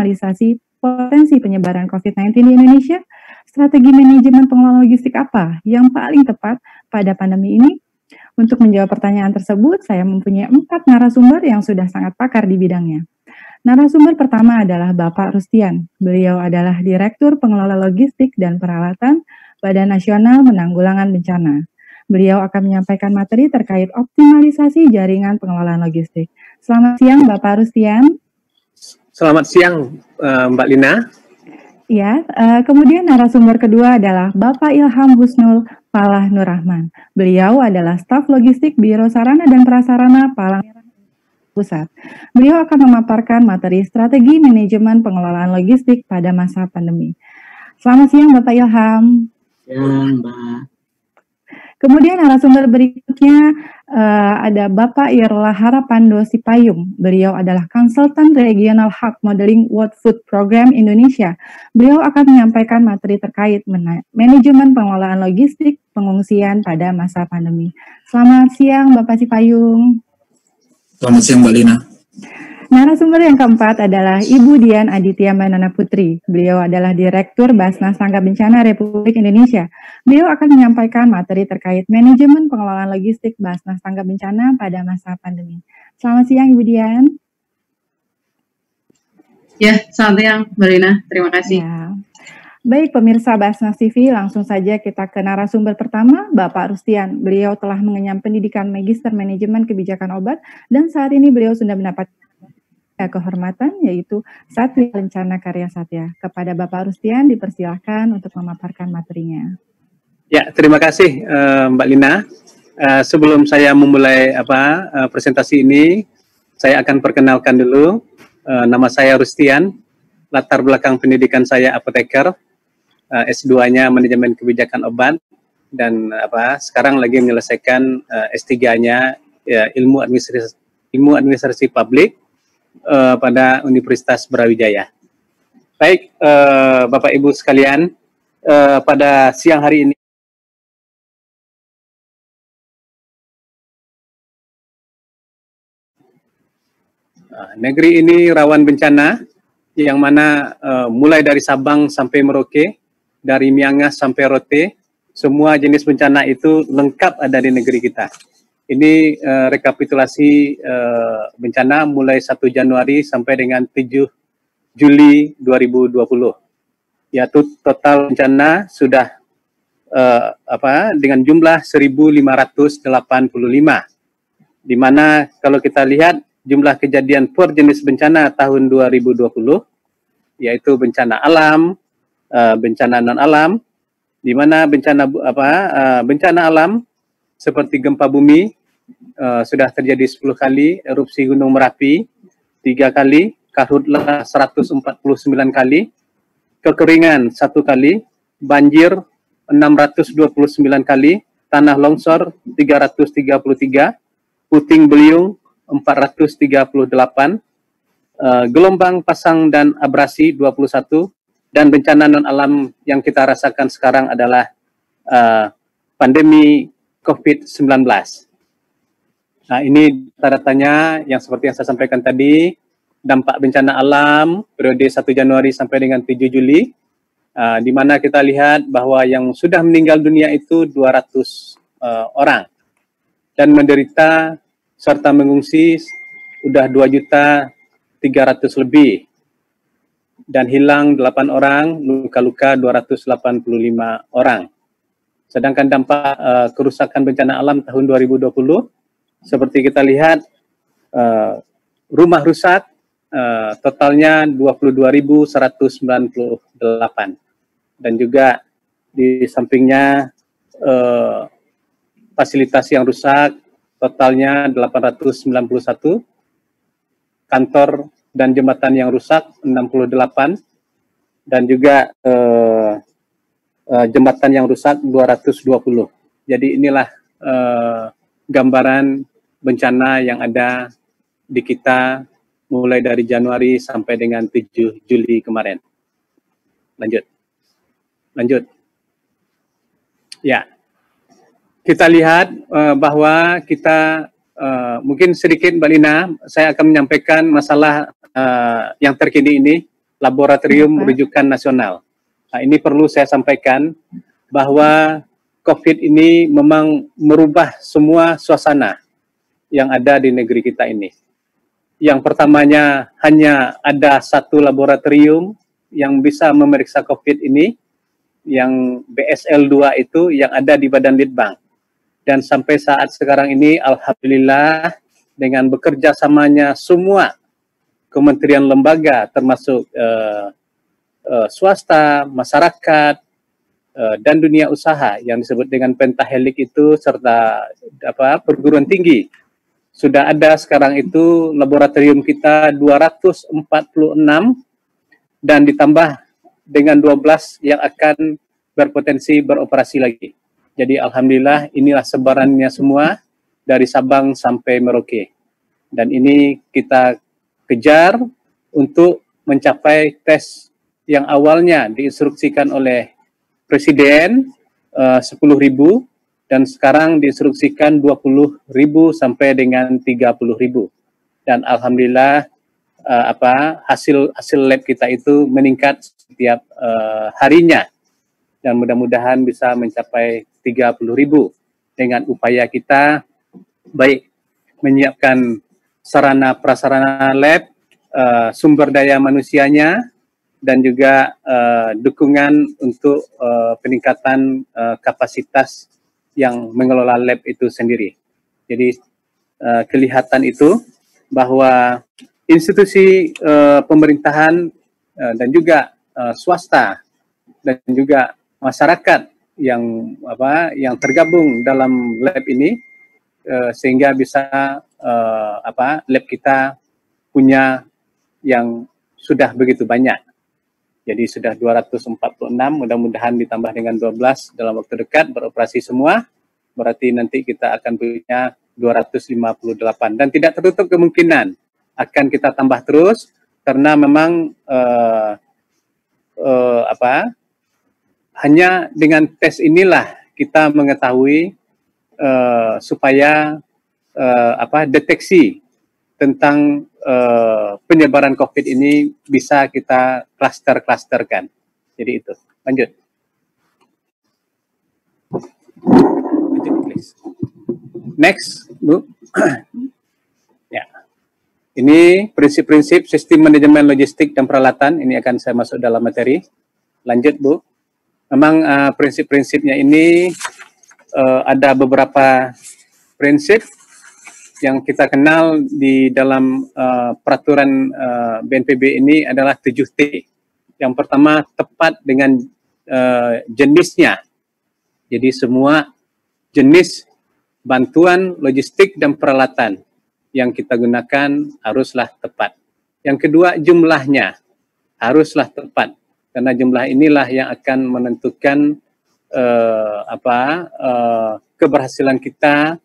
optimalisasi potensi penyebaran COVID-19 di Indonesia? Strategi manajemen pengelolaan logistik apa yang paling tepat pada pandemi ini? Untuk menjawab pertanyaan tersebut, saya mempunyai 4 narasumber yang sudah sangat pakar di bidangnya. Narasumber pertama adalah Bapak Rustian. Beliau adalah Direktur Pengelola Logistik dan Peralatan Badan Nasional Penanggulangan Bencana. Beliau akan menyampaikan materi terkait optimalisasi jaringan pengelolaan logistik. Selamat siang, Bapak Rustian. Selamat siang, Mbak Lina. Ya, kemudian narasumber kedua adalah Bapak Ilham Husnul Falah Nur Rahman. Beliau adalah staf logistik Biro Sarana dan Prasarana Palang Pusat. Beliau akan memaparkan materi strategi manajemen pengelolaan logistik pada masa pandemi. Selamat siang, Bapak Ilham. Siang, Mbak. Kemudian narasumber berikutnya ada Bapak Irla Harapando Sipayung. Beliau adalah konsultan Regional Hub Modeling World Food Program Indonesia. Beliau akan menyampaikan materi terkait manajemen pengelolaan logistik pengungsian pada masa pandemi. Selamat siang, Bapak Sipayung. Selamat siang, Mbak Lina. Narasumber yang keempat adalah Ibu Dian Aditya Manana Putri. Beliau adalah Direktur Basnas Tanggap Bencana Republik Indonesia. Beliau akan menyampaikan materi terkait manajemen pengelolaan logistik Basnas Tanggap Bencana pada masa pandemi. Selamat siang, Ibu Dian. Ya, selamat siang, Mbak Lina. Terima kasih. Ya. Baik, pemirsa Basnas TV, langsung saja kita ke narasumber pertama, Bapak Rustian. Beliau telah mengenyam pendidikan Magister Manajemen Kebijakan Obat, dan saat ini beliau sudah mendapat kehormatan, yaitu Satya Lencana Karya Satya. Kepada Bapak Rustian, dipersilahkan untuk memaparkan materinya. Ya, terima kasih Mbak Lina. Sebelum saya memulai presentasi ini, saya akan perkenalkan dulu. Nama saya Rustian, latar belakang pendidikan saya apoteker, S2-nya Manajemen Kebijakan Obat, dan sekarang lagi menyelesaikan S3-nya Ilmu Administrasi Publik pada Universitas Brawijaya. Baik, Bapak Ibu sekalian, pada siang hari ini negeri ini rawan bencana, yang mana mulai dari Sabang sampai Merauke, dari Miangas sampai Rote, semua jenis bencana itu lengkap ada di negeri kita. Ini rekapitulasi bencana mulai 1 Januari sampai dengan 7 Juli 2020. Yaitu total bencana sudah dengan jumlah 1.585. Di mana kalau kita lihat jumlah kejadian per jenis bencana tahun 2020, yaitu bencana alam, bencana non-alam, di mana bencana alam seperti gempa bumi sudah terjadi 10 kali, erupsi Gunung Merapi 3 kali, karhutlah 149 kali, kekeringan 1 kali, banjir 629 kali, tanah longsor 333, puting beliung 438, gelombang pasang dan abrasi 21, dan bencana non-alam yang kita rasakan sekarang adalah pandemi COVID-19. Nah, ini tanda-tanya yang seperti yang saya sampaikan tadi, dampak bencana alam periode 1 Januari sampai dengan 7 Juli, di mana kita lihat bahwa yang sudah meninggal dunia itu 200 orang, dan menderita serta mengungsi sudah 2.300.000 lebih, dan hilang 8 orang, luka-luka 285 orang. Sedangkan dampak kerusakan bencana alam tahun 2020, seperti kita lihat, rumah rusak totalnya 22.198. Dan juga di sampingnya fasilitas yang rusak totalnya 891, kantor dan jembatan yang rusak 68, dan juga jembatan yang rusak 220. Jadi inilah gambaran bencana yang ada di kita mulai dari Januari sampai dengan 7 Juli kemarin. Lanjut. Ya, kita lihat bahwa kita mungkin sedikit Mbak Lina, saya akan menyampaikan masalah yang terkini ini, laboratorium rujukan nasional. Nah, ini perlu saya sampaikan bahwa COVID ini memang merubah semua suasana yang ada di negeri kita ini. Yang pertamanya hanya ada satu laboratorium yang bisa memeriksa COVID ini, yang BSL-2 itu yang ada di Badan Litbang. Dan sampai saat sekarang ini, alhamdulillah, dengan bekerja samanya semua kementerian lembaga, termasuk swasta, masyarakat, dan dunia usaha yang disebut dengan pentahelik itu, serta perguruan tinggi. Sudah ada sekarang itu laboratorium kita 246 dan ditambah dengan 12 yang akan berpotensi beroperasi lagi. Jadi alhamdulillah inilah sebarannya semua dari Sabang sampai Merauke. Dan ini kita kejar untuk mencapai tes yang awalnya diinstruksikan oleh Presiden 10.000 dan sekarang diinstruksikan 20.000 sampai dengan 30.000. Dan alhamdulillah hasil lab kita itu meningkat setiap harinya dan mudah-mudahan bisa mencapai 30.000 dengan upaya kita baik menyiapkan sarana prasarana lab, sumber daya manusianya, dan juga dukungan untuk peningkatan kapasitas yang mengelola lab itu sendiri. Jadi kelihatan itu bahwa institusi pemerintahan dan juga swasta dan juga masyarakat yang tergabung dalam lab ini sehingga bisa lab kita punya yang sudah begitu banyak. Jadi sudah 246, mudah-mudahan ditambah dengan 12 dalam waktu dekat beroperasi semua, berarti nanti kita akan punya 258 dan tidak tertutup kemungkinan akan kita tambah terus karena memang hanya dengan tes inilah kita mengetahui supaya deteksi tentang penyebaran COVID ini bisa kita klaster-klasterkan. Jadi itu. Lanjut. Lanjut, please. Next, Bu. Ya. Ini prinsip-prinsip sistem manajemen logistik dan peralatan. Ini akan saya masuk dalam materi. Lanjut, Bu. Memang prinsip-prinsipnya ini ada beberapa prinsip yang kita kenal di dalam peraturan BNPB ini adalah 7T. Yang pertama, tepat dengan jenisnya. Jadi semua jenis bantuan logistik dan peralatan yang kita gunakan haruslah tepat. Yang kedua, jumlahnya haruslah tepat. Karena jumlah inilah yang akan menentukan keberhasilan kita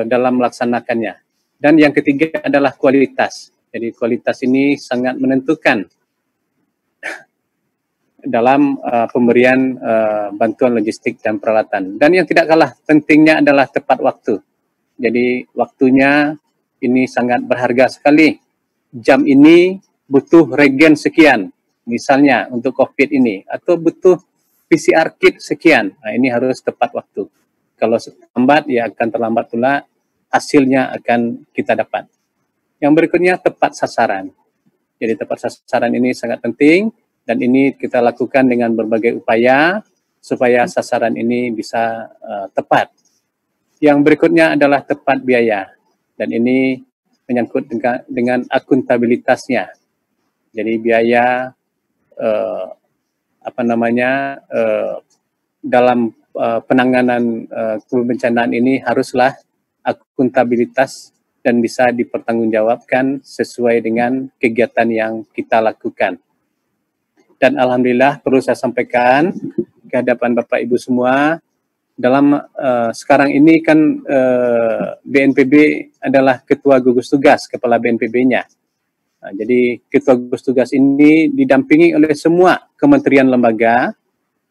dalam melaksanakannya. Dan yang ketiga adalah kualitas. Jadi kualitas ini sangat menentukan dalam pemberian bantuan logistik dan peralatan. Dan yang tidak kalah pentingnya adalah tepat waktu. Jadi waktunya ini sangat berharga sekali. Jam ini butuh regen sekian, misalnya untuk COVID ini, atau butuh PCR kit sekian. Nah, ini harus tepat waktu. Kalau terlambat, ya akan terlambat pula hasilnya akan kita dapat. Yang berikutnya, tepat sasaran. Jadi tepat sasaran ini sangat penting, dan ini kita lakukan dengan berbagai upaya supaya sasaran ini bisa tepat. Yang berikutnya adalah tepat biaya, dan ini menyangkut dengan akuntabilitasnya. Jadi biaya dalam penanganan kebencanaan ini haruslah akuntabilitas dan bisa dipertanggungjawabkan sesuai dengan kegiatan yang kita lakukan. Dan alhamdulillah perlu saya sampaikan ke hadapan Bapak Ibu semua, dalam sekarang ini kan BNPB adalah ketua gugus tugas, kepala BNPB-nya. Nah, jadi ketua gugus tugas ini didampingi oleh semua kementerian lembaga,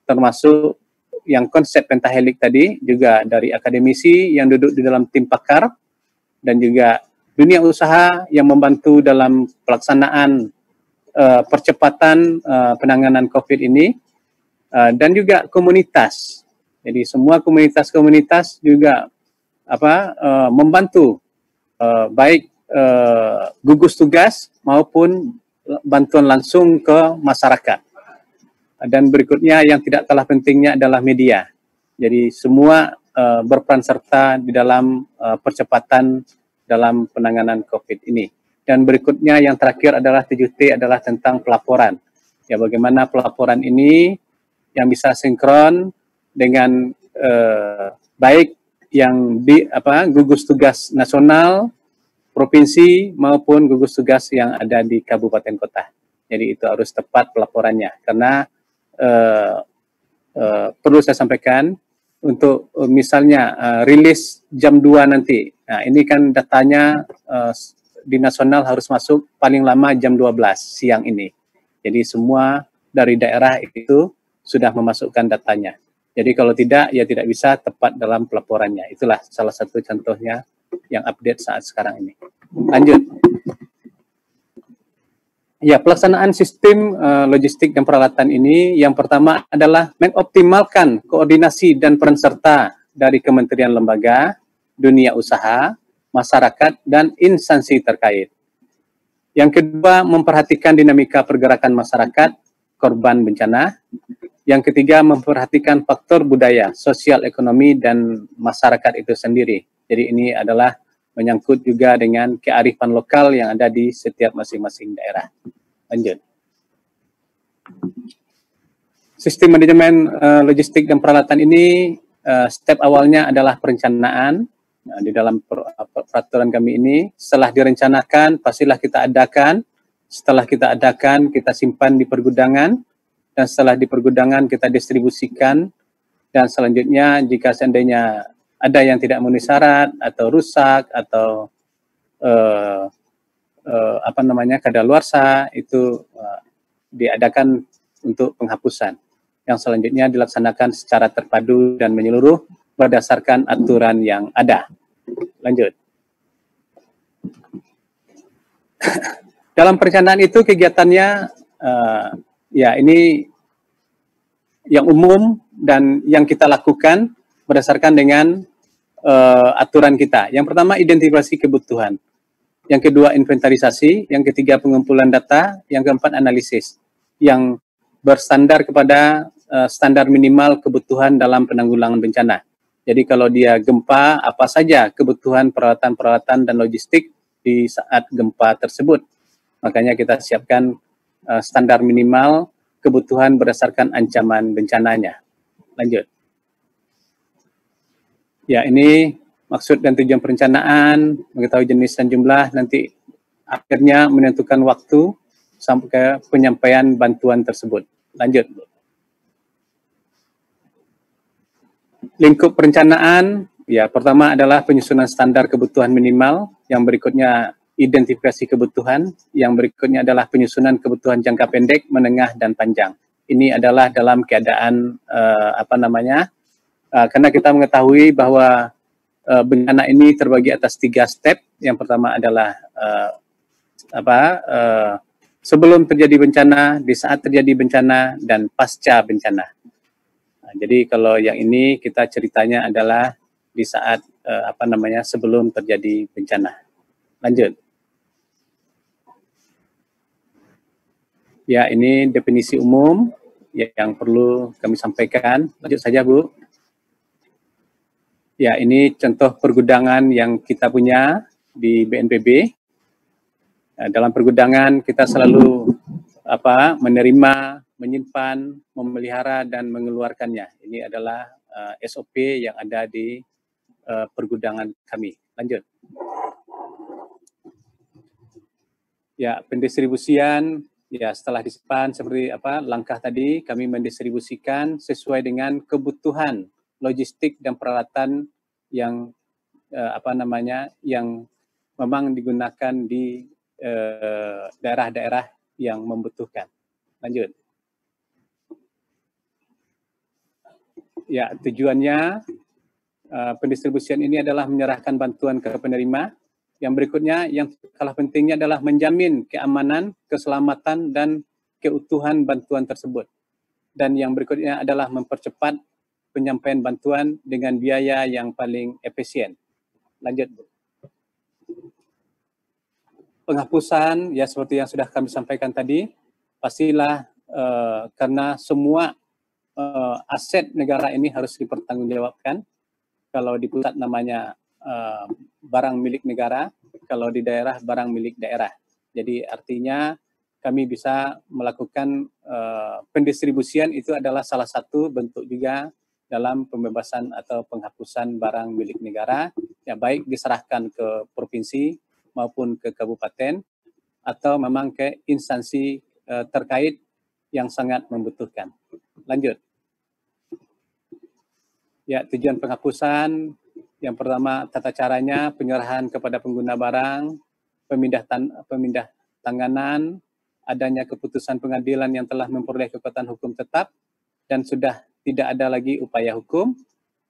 termasuk yang konsep pentahelik tadi, juga dari akademisi yang duduk di dalam tim pakar, dan juga dunia usaha yang membantu dalam pelaksanaan percepatan penanganan COVID ini, dan juga komunitas. Jadi semua komunitas-komunitas juga membantu baik gugus tugas maupun bantuan langsung ke masyarakat. Dan berikutnya yang tidak kalah pentingnya adalah media. Jadi semua berperan serta di dalam percepatan dalam penanganan COVID ini. Dan berikutnya yang terakhir adalah 7T adalah tentang pelaporan. Ya, bagaimana pelaporan ini yang bisa sinkron dengan baik yang di gugus tugas nasional, provinsi maupun gugus tugas yang ada di kabupaten kota. Jadi itu harus tepat pelaporannya, karena perlu saya sampaikan untuk misalnya rilis jam 2 nanti. Nah, ini kan datanya di nasional harus masuk paling lama jam 12 siang ini. Jadi semua dari daerah itu sudah memasukkan datanya. Jadi kalau tidak, ya tidak bisa tepat dalam pelaporannya. Itulah salah satu contohnya yang update saat sekarang ini. Lanjut. Ya, pelaksanaan sistem logistik dan peralatan ini yang pertama adalah mengoptimalkan koordinasi dan peran serta dari kementerian lembaga, dunia usaha, masyarakat, dan instansi terkait. Yang kedua, memperhatikan dinamika pergerakan masyarakat korban bencana. Yang ketiga, memperhatikan faktor budaya, sosial, ekonomi, dan masyarakat itu sendiri. Jadi ini adalah menyangkut juga dengan kearifan lokal yang ada di setiap masing-masing daerah. Lanjut. Sistem manajemen logistik dan peralatan ini, step awalnya adalah perencanaan. Nah, di dalam peraturan kami ini, setelah direncanakan, pastilah kita adakan. Setelah kita adakan, kita simpan di pergudangan. Dan setelah di pergudangan kita distribusikan, dan selanjutnya jika seandainya ada yang tidak memenuhi syarat atau rusak atau kadaluarsa, itu diadakan untuk penghapusan. Yang selanjutnya dilaksanakan secara terpadu dan menyeluruh berdasarkan aturan yang ada. Lanjut. Dalam perencanaan itu kegiatannya ya ini yang umum dan yang kita lakukan berdasarkan dengan aturan kita. Yang pertama, identifikasi kebutuhan. Yang kedua, inventarisasi. Yang ketiga, pengumpulan data. Yang keempat, analisis. Yang bersandar kepada standar minimal kebutuhan dalam penanggulangan bencana. Jadi kalau dia gempa, apa saja kebutuhan peralatan-peralatan dan logistik di saat gempa tersebut. Makanya kita siapkan standar minimal kebutuhan berdasarkan ancaman bencananya. Lanjut. Ya, ini maksud dan tujuan perencanaan, mengetahui jenis dan jumlah, nanti akhirnya menentukan waktu sampai ke penyampaian bantuan tersebut. Lanjut. Lingkup perencanaan, ya pertama adalah penyusunan standar kebutuhan minimal, yang berikutnya identifikasi kebutuhan, yang berikutnya adalah penyusunan kebutuhan jangka pendek, menengah, dan panjang. Ini adalah dalam keadaan karena kita mengetahui bahwa bencana ini terbagi atas 3 step. Yang pertama adalah sebelum terjadi bencana, di saat terjadi bencana, dan pasca bencana. Nah, jadi kalau yang ini kita ceritanya adalah di saat sebelum terjadi bencana. Lanjut. Ya, ini definisi umum yang perlu kami sampaikan. Lanjut saja, Bu. Ya, ini contoh pergudangan yang kita punya di BNPB. Nah, dalam pergudangan kita selalu menerima, menyimpan, memelihara, dan mengeluarkannya. Ini adalah SOP yang ada di pergudangan kami. Lanjut. Ya, pendistribusian. Ya, setelah disimpan seperti langkah tadi, kami mendistribusikan sesuai dengan kebutuhan logistik dan peralatan yang yang memang digunakan di daerah-daerah yang membutuhkan. Lanjut. Ya, tujuannya pendistribusian ini adalah menyerahkan bantuan ke penerima Yang berikutnya yang kalah pentingnya adalah menjamin keamanan, keselamatan, dan keutuhan bantuan tersebut. Dan yang berikutnya adalah mempercepat penyampaian bantuan dengan biaya yang paling efisien. Lanjut, Bu. Penghapusan, ya seperti yang sudah kami sampaikan tadi, pastilah karena semua aset negara ini harus dipertanggungjawabkan. Kalau di pusat namanya barang milik negara, kalau di daerah barang milik daerah. Jadi artinya kami bisa melakukan pendistribusian itu adalah salah satu bentuk juga dalam pembebasan atau penghapusan barang milik negara, ya baik diserahkan ke provinsi maupun ke kabupaten atau memang ke instansi terkait yang sangat membutuhkan. Lanjut. Ya, tujuan penghapusan yang pertama tata caranya penyerahan kepada pengguna barang, pemindah tanganan, adanya keputusan pengadilan yang telah memperoleh kekuatan hukum tetap dan sudah tidak ada lagi upaya hukum.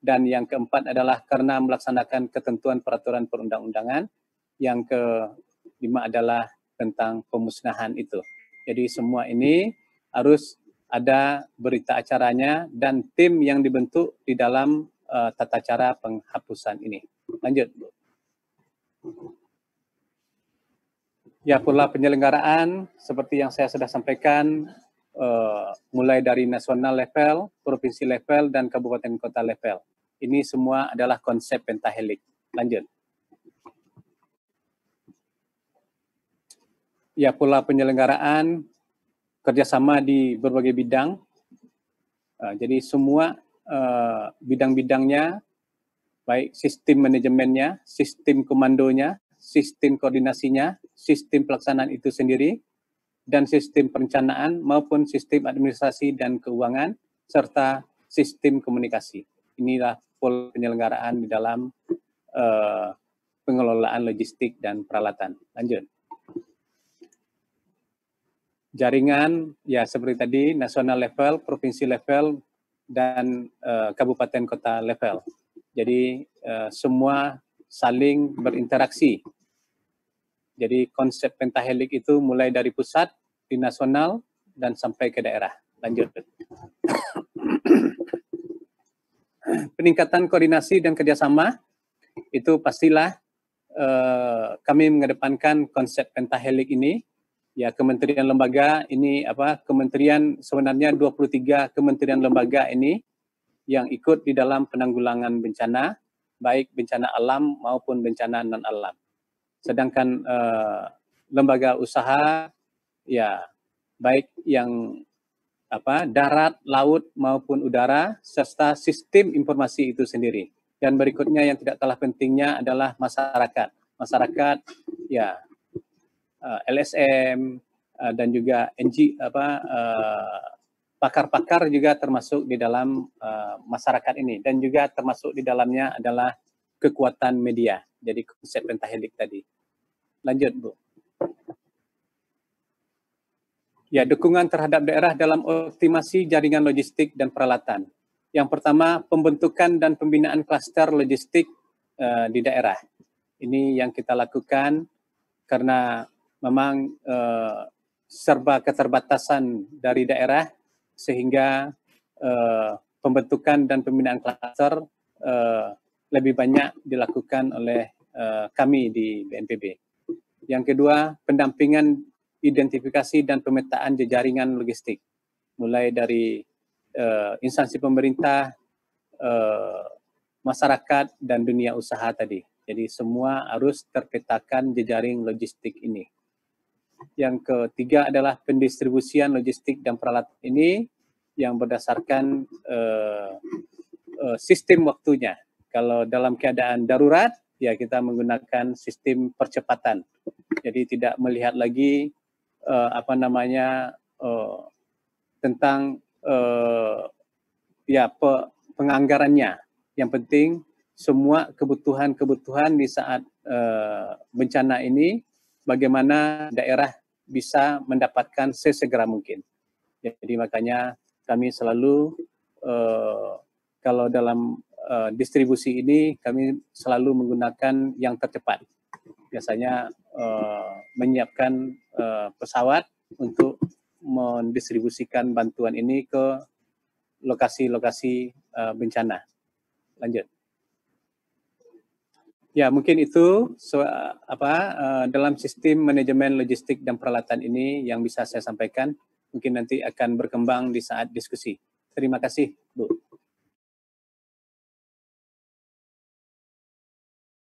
Dan yang keempat adalah karena melaksanakan ketentuan peraturan perundang-undangan. Yang kelima adalah tentang pemusnahan itu. Jadi semua ini harus ada berita acaranya dan tim yang dibentuk di dalam tata cara penghapusan ini. Lanjut, Bu. Ya, pola penyelenggaraan seperti yang saya sudah sampaikan, mulai dari nasional level, provinsi level, dan kabupaten kota level. Ini semua adalah konsep pentahelix. Lanjut. Ya, pola penyelenggaraan kerjasama di berbagai bidang. Jadi semua bidang-bidangnya, baik sistem manajemennya, sistem komandonya, sistem koordinasinya, sistem pelaksanaan itu sendiri, dan sistem perencanaan maupun sistem administrasi dan keuangan, serta sistem komunikasi. Inilah pola penyelenggaraan di dalam pengelolaan logistik dan peralatan. Lanjut. Jaringan, ya seperti tadi, nasional level, provinsi level, dan kabupaten kota level. Jadi semua saling berinteraksi. Jadi konsep pentahelix itu mulai dari pusat, di nasional, dan sampai ke daerah. Lanjut. Peningkatan koordinasi dan kerjasama, itu pastilah kami mengedepankan konsep pentahelix ini. Ya, kementerian lembaga ini kementerian sebenarnya 23 kementerian lembaga ini yang ikut di dalam penanggulangan bencana, baik bencana alam maupun bencana non-alam. Sedangkan lembaga usaha, ya baik yang darat, laut maupun udara, serta sistem informasi itu sendiri. Dan berikutnya yang tidak kalah pentingnya adalah masyarakat. Masyarakat, ya LSM dan juga pakar-pakar juga termasuk di dalam masyarakat ini, dan juga termasuk di dalamnya adalah kekuatan media. Jadi konsep pentahelix tadi. Lanjut, Bu. Ya, dukungan terhadap daerah dalam optimasi jaringan logistik dan peralatan. Yang pertama, pembentukan dan pembinaan klaster logistik di daerah. Ini yang kita lakukan karena memang serba keterbatasan dari daerah, sehingga pembentukan dan pembinaan klaster lebih banyak dilakukan oleh kami di BNPB. Yang kedua, pendampingan identifikasi dan pemetaan jaringan logistik, mulai dari instansi pemerintah, masyarakat, dan dunia usaha tadi. Jadi semua harus terpetakan jejaring logistik ini. Yang ketiga adalah pendistribusian logistik dan peralatan ini yang berdasarkan sistem waktunya. Kalau dalam keadaan darurat, ya kita menggunakan sistem percepatan. Jadi tidak melihat lagi tentang penganggarannya. Yang penting semua kebutuhan di saat bencana ini, bagaimana daerah bisa mendapatkan sesegera mungkin. Jadi makanya kami selalu kalau dalam distribusi ini kami selalu menggunakan yang tercepat. biasanya menyiapkan pesawat untuk mendistribusikan bantuan ini ke lokasi-lokasi bencana. Lanjut. Ya, mungkin itu dalam sistem manajemen logistik dan peralatan ini yang bisa saya sampaikan. Mungkin nanti akan berkembang di saat diskusi. Terima kasih, Bu.